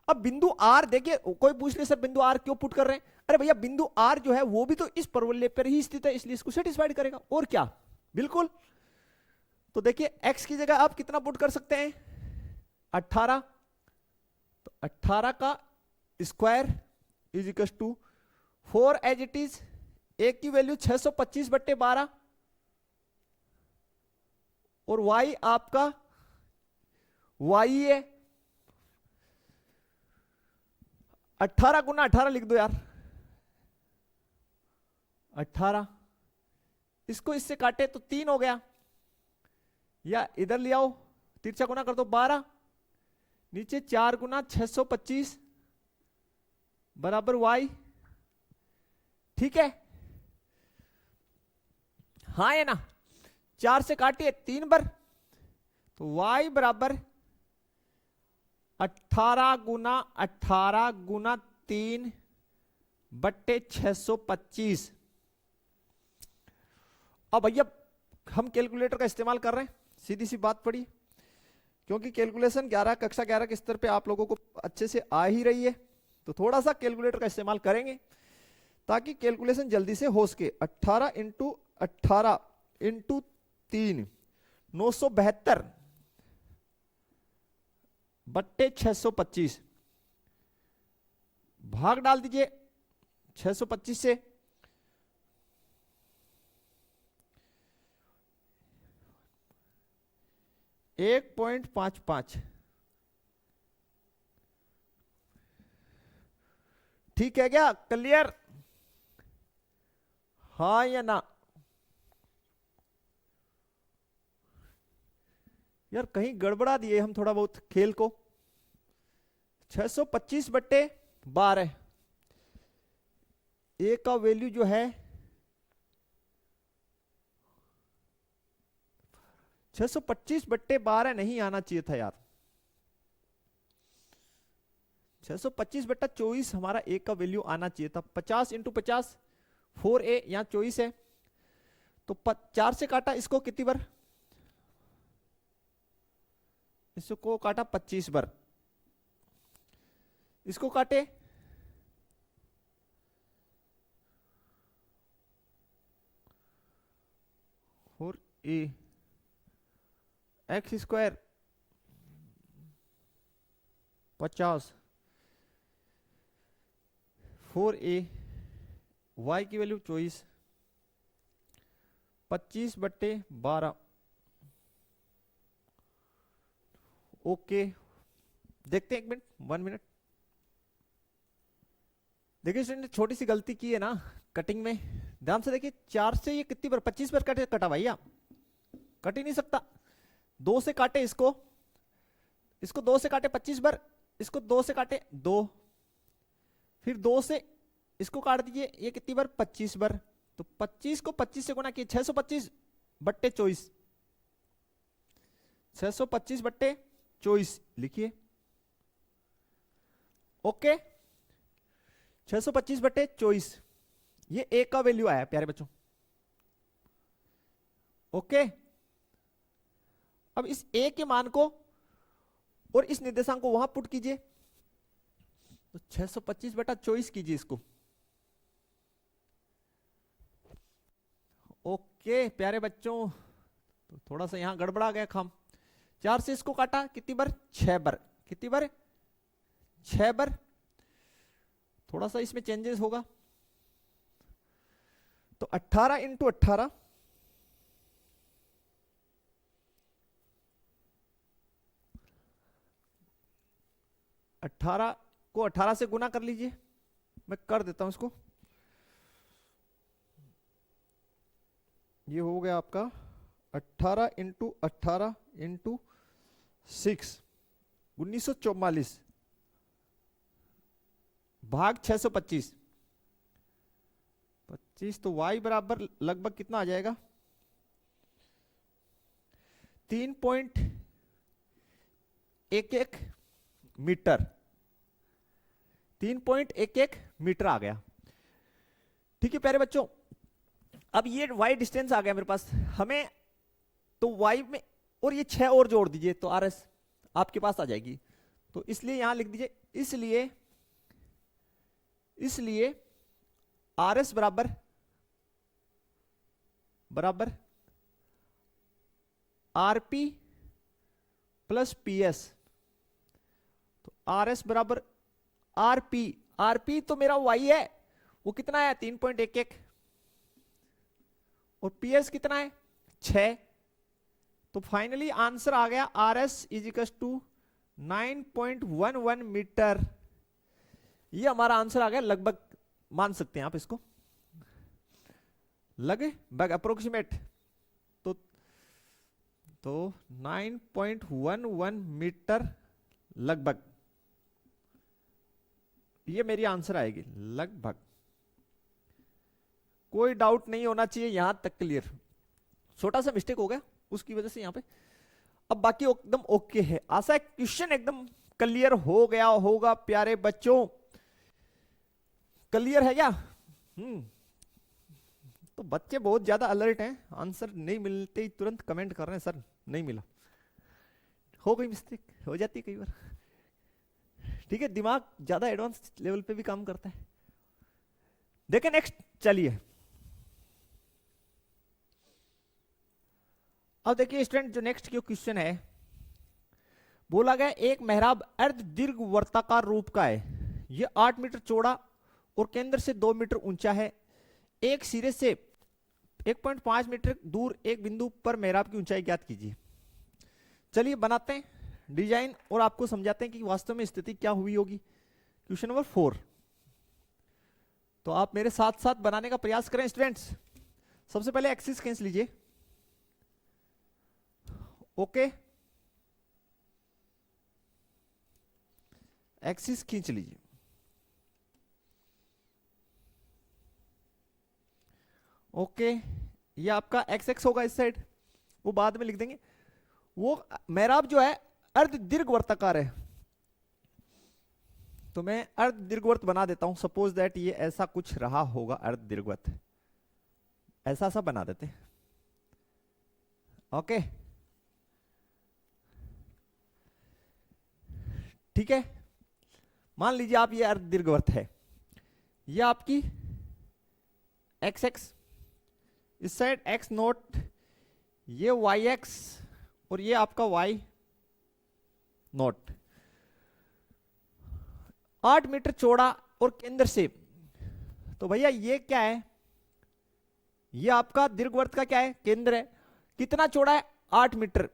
अब बिंदु आर देखिए, कोई पूछ ले सर बिंदु आर क्यों पुट कर रहे हैं? अरे भैया बिंदु आर जो है वो भी तो इस परवलय पर ही स्थित है, इसलिए इसको सेटिस्फाइड करेगा, और क्या, बिल्कुल। तो देखिए x की जगह आप कितना पुट कर सकते हैं 18, तो 18 का square is equal to 4 as it is, A की वैल्यू 625 बट्टे 12, और y आपका y है 18 गुना 18 लिख दो यार, 18, इसको इससे काटे तो 3 हो गया, या इधर ले आओ तिरछा गुना कर दो 12, नीचे 4 गुना 625 बराबर y। ठीक है, हाँ है ना, 4 से काटिए 3 बार, तो y बराबर 18 गुना 3 बट्टे 625। अब भैया हम कैलकुलेटर का इस्तेमाल कर रहे हैं, सीधी सी बात पड़ी, क्योंकि कैलकुलेशन 11 कक्षा 11 के स्तर पे आप लोगों को अच्छे से आ ही रही है, तो थोड़ा सा कैलकुलेटर का इस्तेमाल करेंगे ताकि कैलकुलेशन जल्दी से हो सके। 18 इंटू 18 इंटू 3 972 बट्टे 625, भाग डाल दीजिए 625 से, एक 1.55। ठीक है क्या, क्लियर, हाँ या ना? यार कहीं गड़बड़ा दिए हम थोड़ा बहुत खेल को। 625 बट्टे 12, ए का वैल्यू जो है 625 बट्टे 12 नहीं आना चाहिए था यार, 625 बट्टा 24 हमारा ए का वैल्यू आना चाहिए था। 50 इंटू 50 4a, यहां 24 है, तो 4 से काटा इसको कितनी बार, इसको काटा 25 बार, इसको काटे 4a x square 50, 4a, y की वैल्यू 24, 25 बट्टे 12। ओके, देखते हैं 1 मिनट। देखिए स्टूडेंट, छोटी सी गलती की है ना कटिंग में, ध्यान से देखिए। 4 से ये कितनी बार 25 बार कटा भैया, कट ही नहीं सकता। 2 से काटे इसको 2 से काटे 25 बार, इसको 2 से काटे 2, फिर 2 से इसको काट दीजिए, ये कितनी बार 25 बार, तो 25 को 25 से गुणा किए 625 बट्टे 24, 625 बट्टे 24 लिखिए। ओके, 625/24 ये ए का वैल्यू आया प्यारे बच्चों। ओके, अब इस ए के मान को और इस निर्देशांक को वहां पुट कीजिए, तो 625/24 कीजिए इसको। ओके प्यारे बच्चों, तो थोड़ा सा यहां गड़बड़ा गया काम। 4 से इसको काटा, कितनी बार? 6 बार। कितनी बार? 6 बार। थोड़ा सा इसमें चेंजेस होगा, तो 18 इंटू 18, अट्ठारह को 18 से गुना कर लीजिए। मैं कर देता हूं इसको। ये हो गया आपका 18 इंटू 18 इंटू 6, 1944 भाग 625। 25, तो y बराबर लगभग कितना आ जाएगा? 3.11 मीटर। 3.11 मीटर आ गया। ठीक है प्यारे बच्चों, अब ये y डिस्टेंस आ गया मेरे पास। हमें तो y में और ये 6 और जोड़ दीजिए, तो RS आपके पास आ जाएगी। तो इसलिए यहां लिख दीजिए, इसलिए RS बराबर RP प्लस PS। तो RS बराबर RP तो मेरा y है, वो कितना है? 3.11, और PS कितना है? 6। तो फाइनली आंसर आ गया RS is equal to 9.11 metre. ये हमारा आंसर आ गया, लगभग मान सकते हैं आप इसको, लगभग अप्रोक्सीमेट। तो 9.11 मीटर लगभग, ये मेरी आंसर आएगी लगभग। कोई डाउट नहीं होना चाहिए, यहां तक क्लियर। छोटा सा मिस्टेक हो गया उसकी वजह से यहां पे, अब बाकी एकदम ओके है। आशा है क्वेश्चन एकदम क्लियर हो गया होगा प्यारे बच्चों। क्लियर है क्या? तो बच्चे बहुत ज्यादा अलर्ट हैं, आंसर नहीं मिलते ही तुरंत कमेंट कर रहे हैं, सर नहीं मिला। हो गई मिस्टेक, हो जाती है कई बार। ठीक है, दिमाग ज्यादा एडवांस लेवल पे भी काम करता है। देखिए नेक्स्ट, चलिए अब देखिए स्टूडेंट, जो नेक्स्ट क्वेश्चन है, बोला गया एक मेहराब अर्ध दीर्घ वर्ताकार रूप का है। यह 8 मीटर चौड़ा और केंद्र से 2 मीटर ऊंचा है। एक सिरे से 1.5 मीटर दूर एक बिंदु पर मेहराब की ऊंचाई ज्ञात कीजिए। चलिए बनाते हैं डिजाइन और आपको समझाते हैं कि वास्तव में स्थिति क्या हुई होगी। क्वेश्चन नंबर 4, तो आप मेरे साथ साथ बनाने का प्रयास करें स्टूडेंट्स। सबसे पहले एक्सिस खींच लीजिए। ओके, एक्सिस खींच लीजिए। ओके, ये आपका एक्स एक्स होगा इस साइड, वो बाद में लिख देंगे। वो मेहराब जो है अर्ध दीर्घ वर्ताकार है, तो मैं अर्ध दीर्घवृत्त बना देता हूं। सपोज दैट ये ऐसा कुछ रहा होगा, अर्ध दीर्घवृत्त ऐसा सा बना देते। ओके ठीक है, मान लीजिए आप ये अर्ध दीर्घवृत्त है, ये आपकी एक्स एक्स, इस साइड एक्स नोट, ये वाई एक्स और ये आपका वाई नोट। 8 मीटर चौड़ा और केंद्र से, तो भैया ये क्या है, ये आपका दीर्घवृत्त का क्या है, केंद्र है। कितना चौड़ा है? 8 मीटर।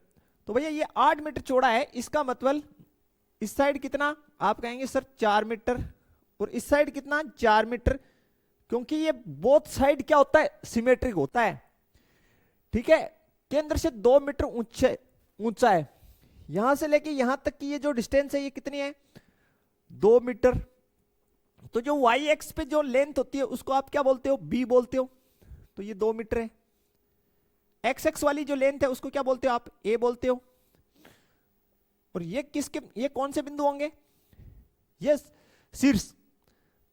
तो भैया ये 8 मीटर चौड़ा है, इसका मतलब इस साइड कितना, आप कहेंगे सर 4 मीटर, और इस साइड कितना, 4 मीटर, क्योंकि ये बोथ साइड क्या होता है, सिमेट्रिक होता है। ठीक है, केंद्र से 2 मीटर ऊंचा है। यहां से लेके यहां तक की ये जो डिस्टेंस है ये कितनी है, 2 मीटर। तो जो वाई एक्स पे जो लेंथ होती है उसको आप क्या बोलते हो, बी बोलते हो, तो ये 2 मीटर है। एक्स एक्स वाली जो लेंथ है उसको क्या बोलते हो आप, ए बोलते हो। और ये किसके, ये कौन से बिंदु होंगे, ये शीर्ष।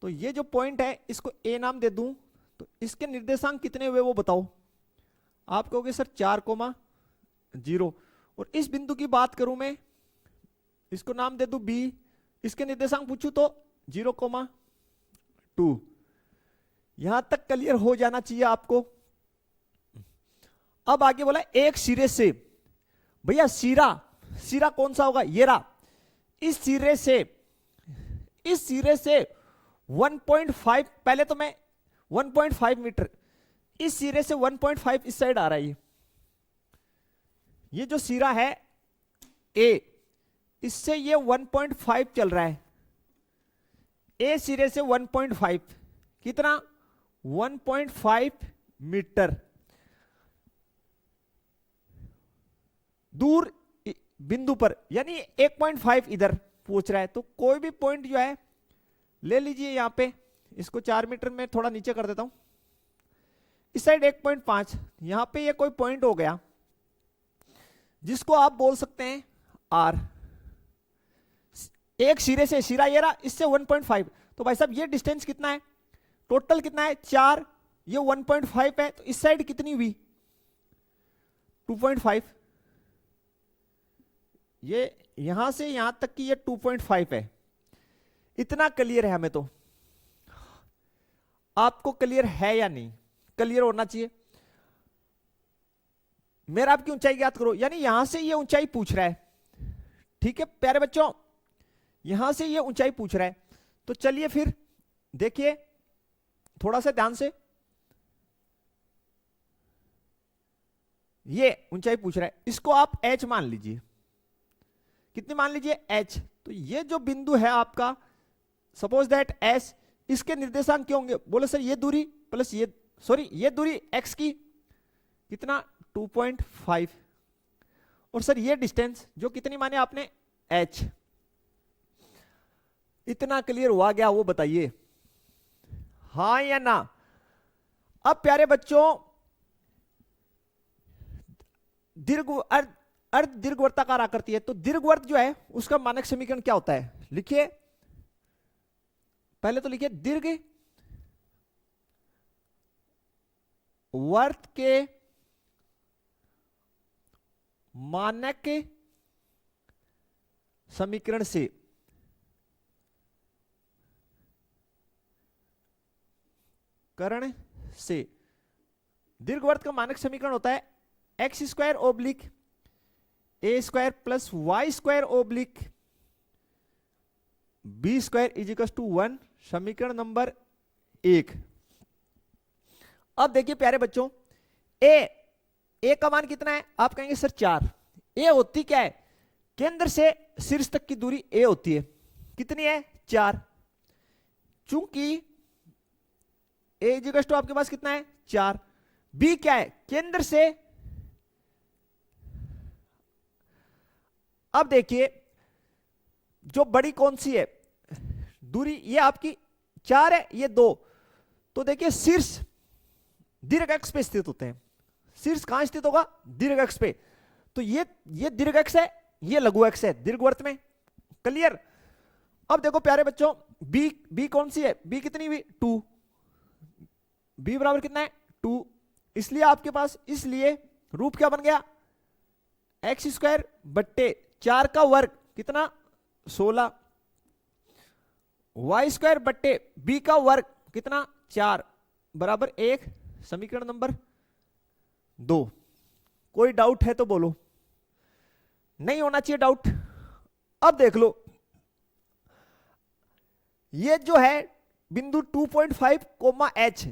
तो ये जो पॉइंट है इसको ए नाम दे दूं, तो इसके निर्देशांक कितने हुए वो बताओ। आप कहोगे सर 4,0, और इस बिंदु की बात करूं मैं, इसको नाम दे दूं बी, इसके निर्देशांक पूछूं तो 0,2। यहां तक क्लियर हो जाना चाहिए आपको। अब आगे बोला एक सिरे से, भैया सिरा कौन सा होगा, ये रहा। इस सिरे से 1.5, पहले तो मैं 1.5 मीटर, इस सिरे से 1.5 इस साइड आ रहा है। ये जो सिरा है ए, इससे ये 1.5 चल रहा है। ए सिरे से 1.5 कितना, 1.5 मीटर दूर बिंदु पर, यानी 1.5 इधर पूछ रहा है। तो कोई भी पॉइंट जो है ले लीजिए यहां पे, इसको 4 मीटर में थोड़ा नीचे कर देता हूं, इस साइड 1.5, यहां पे ये कोई पॉइंट हो गया जिसको आप बोल सकते हैं आर। एक सिरे से, सिरा ये रहा, इससे 1.5, तो भाई साहब ये डिस्टेंस कितना है, टोटल कितना है 4, ये 1.5 है, तो इस साइड कितनी हुई 2.5। ये यहां से यहां तक की ये 2.5 है। इतना क्लियर है हमें तो, आपको क्लियर है या नहीं, क्लियर होना चाहिए। मेरा आपकी ऊंचाई ज्ञात करो, यानी यहां से ये ऊंचाई पूछ रहा है, ठीक है प्यारे बच्चों, यहां से ये ऊंचाई पूछ रहा है। तो चलिए फिर देखिए थोड़ा सा ध्यान से, ये ऊंचाई पूछ रहा है, इसको आप h मान लीजिए, कितनी मान लीजिए h। तो ये जो बिंदु है आपका, सपोज दैट s, इसके निर्देशांक क्या होंगे, बोले सर ये दूरी प्लस ये, सॉरी ये दूरी x की कितना 2.5, और सर ये डिस्टेंस जो कितनी माने आपने h। इतना क्लियर हुआ गया वो बताइए, हाँ या ना। अब प्यारे बच्चों, दीर्घ अर्ध दीर्घवृत्ताकार आकृति है, तो दीर्घवृत्त जो है उसका मानक समीकरण क्या होता है, लिखिए पहले तो लिखिए, दीर्घ वर्त के मानक समीकरण से करण से, दीर्घवृत्त का मानक समीकरण होता है X square oblique A square plus Y square oblique B square is equal to 1, समीकरण नंबर 1। अब देखिए प्यारे बच्चों, ए का मान कितना है, आप कहेंगे सर 4। ए होती क्या है, केंद्र से शीर्ष तक की दूरी ए होती है, कितनी है 4। चूंकि ए इज इक्वल टू आपके पास कितना है 4, बी क्या है, केंद्र से, अब देखिए जो बड़ी कौन सी है दूरी, ये आपकी 4 है, ये 2। तो देखिए शीर्ष दीर्घ अक्ष पे स्थित होते हैं, शीर्ष कहां स्थित होगा, दीर्घ अक्ष पे। तो ये दीर्घ अक्ष है, ये लघु अक्ष है दीर्घवृत्त में, क्लियर। अब देखो प्यारे बच्चों, बी कौन सी है, बी कितनी हुई 2, बी बराबर कितना है 2, इसलिए आपके पास, इसलिए रूप क्या बन गया, एक्स स्क्वायर बट्टे 4 का वर्ग कितना 16, वाई स्क्वायर बट्टे बी का वर्ग कितना 4 बराबर 1, समीकरण नंबर 2। कोई डाउट है तो बोलो, नहीं होना चाहिए डाउट। अब देख लो, ये जो है बिंदु 2.5 कोमा h,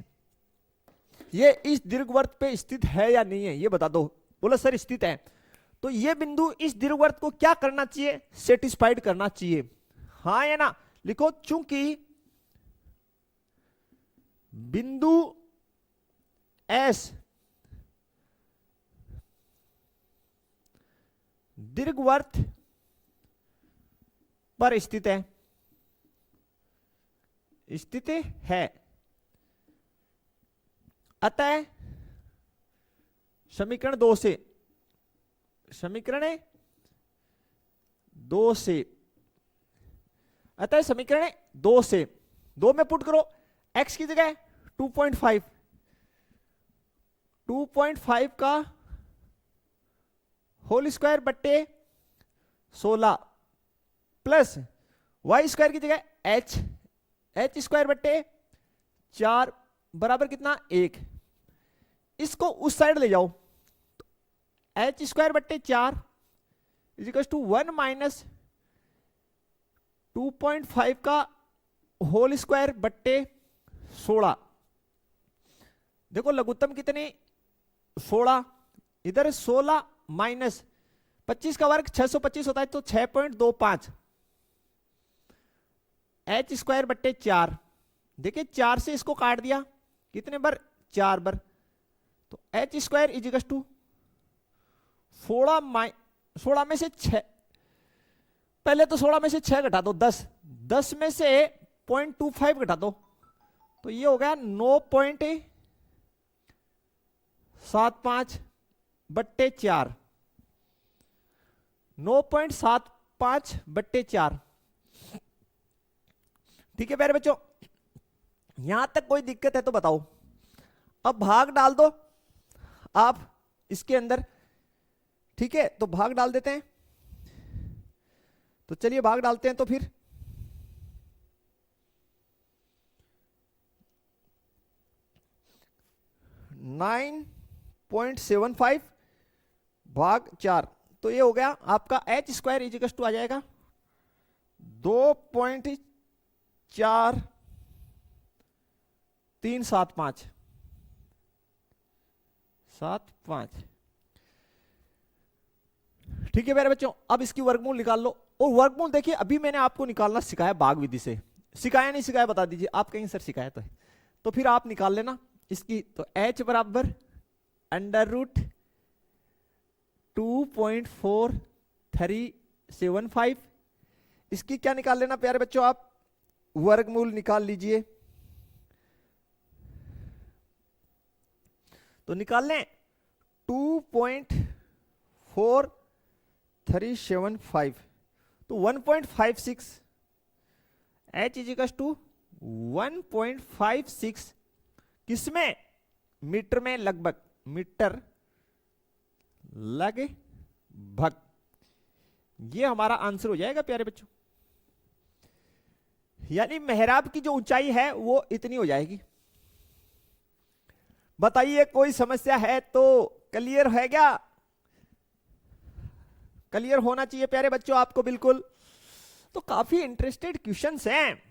ये इस दीर्घवृत्त पे स्थित है या नहीं है, ये बता दो। बोला सर स्थित है, तो ये बिंदु इस दीर्घवृत्त को क्या करना चाहिए, सेटिस्फाइड करना चाहिए, हाँ या ना। लिखो, चूंकि बिंदु S दीर्घवृत्त पर स्थित है, अतः समीकरण 2 से, समीकरण 2 से, अतः समीकरण 2 से 2 में पुट करो, x की जगह 2.5, 2.5 का होल स्क्वायर बट्टे 16 प्लस वाई स्क्वायर की जगह एच स्क्वायर बट्टे 4 बराबर कितना 1। इसको उस साइड ले जाओ, तो एच स्क्वायर बट्टे 4 इज इक्वल टू 1 माइनस 2.5 का होल स्क्वायर बट्टे 16। देखो लघुत्तम कितनी 16, इधर 16 माइनस 25 का वर्ग 625 होता है, तो 6.25 एच स्क्वायर बट्टे 4। देखिए 4 से इसको काट दिया, कितने बार 4 बार, तो H square is equal to 16 में से 6, पहले तो 16 में से 6 घटा दो 10 में से 0.25 घटा दो, तो ये हो गया 9.75 बट्टे 4, 9.75 बट्टे 4। ठीक है प्यारे बच्चों, यहां तक कोई दिक्कत है तो बताओ। अब भाग डाल दो आप इसके अंदर, ठीक है, तो भाग डाल देते हैं। तो चलिए भाग डालते हैं। तो फिर 9.75 भाग 4, तो ये हो गया आपका H square is equal to आ जाएगा 2.4375 ठीक है मेरे बच्चों। अब इसकी वर्गमूल निकाल लो, और वर्गमूल देखिए अभी मैंने आपको निकालना सिखाया भाग विधि से, सिखाया नहीं सिखाया बता दीजिए। आप कहीं सर सिखाया तो फिर आप निकाल लेना इसकी। तो h बराबर अंडर रूट 2.4375, इसकी क्या निकाल लेना प्यारे बच्चों, आप वर्गमूल निकाल लीजिए। तो निकाल लें 2.4375, तो 1.56 h इज इक्वल टू 1.56 किसमें, मीटर में, लगभग मीटर लगभग, ये हमारा आंसर हो जाएगा प्यारे बच्चों। यानी मेहराब की जो ऊंचाई है वो इतनी हो जाएगी। बताइए कोई समस्या है तो क्लियर है क्या? क्लियर होना चाहिए प्यारे बच्चों आपको बिल्कुल। तो काफी इंटरेस्टेड क्वेश्चंस हैं।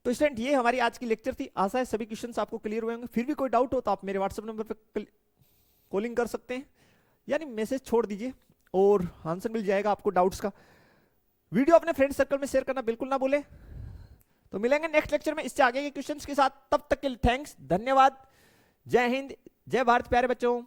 तो स्टूडेंट ये हमारी आज की लेक्चर थी, आशा है सभी क्वेश्चंस आपको क्लियर हुए होंगे। फिर भी कोई डाउट हो तो आप मेरे व्हाट्सएप नंबर पे कॉलिंग कर सकते हैं, यानी मैसेज छोड़ दीजिए और आंसर मिल जाएगा आपको डाउट्स का। वीडियो अपने फ्रेंड सर्कल में शेयर करना बिल्कुल ना भूले। तो मिलेंगे नेक्स्ट लेक्चर में इससे आगे के क्वेश्चंस के साथ, तब तक के लिए थैंक्स, धन्यवाद, जय हिंद, जय भारत प्यारे बच्चों।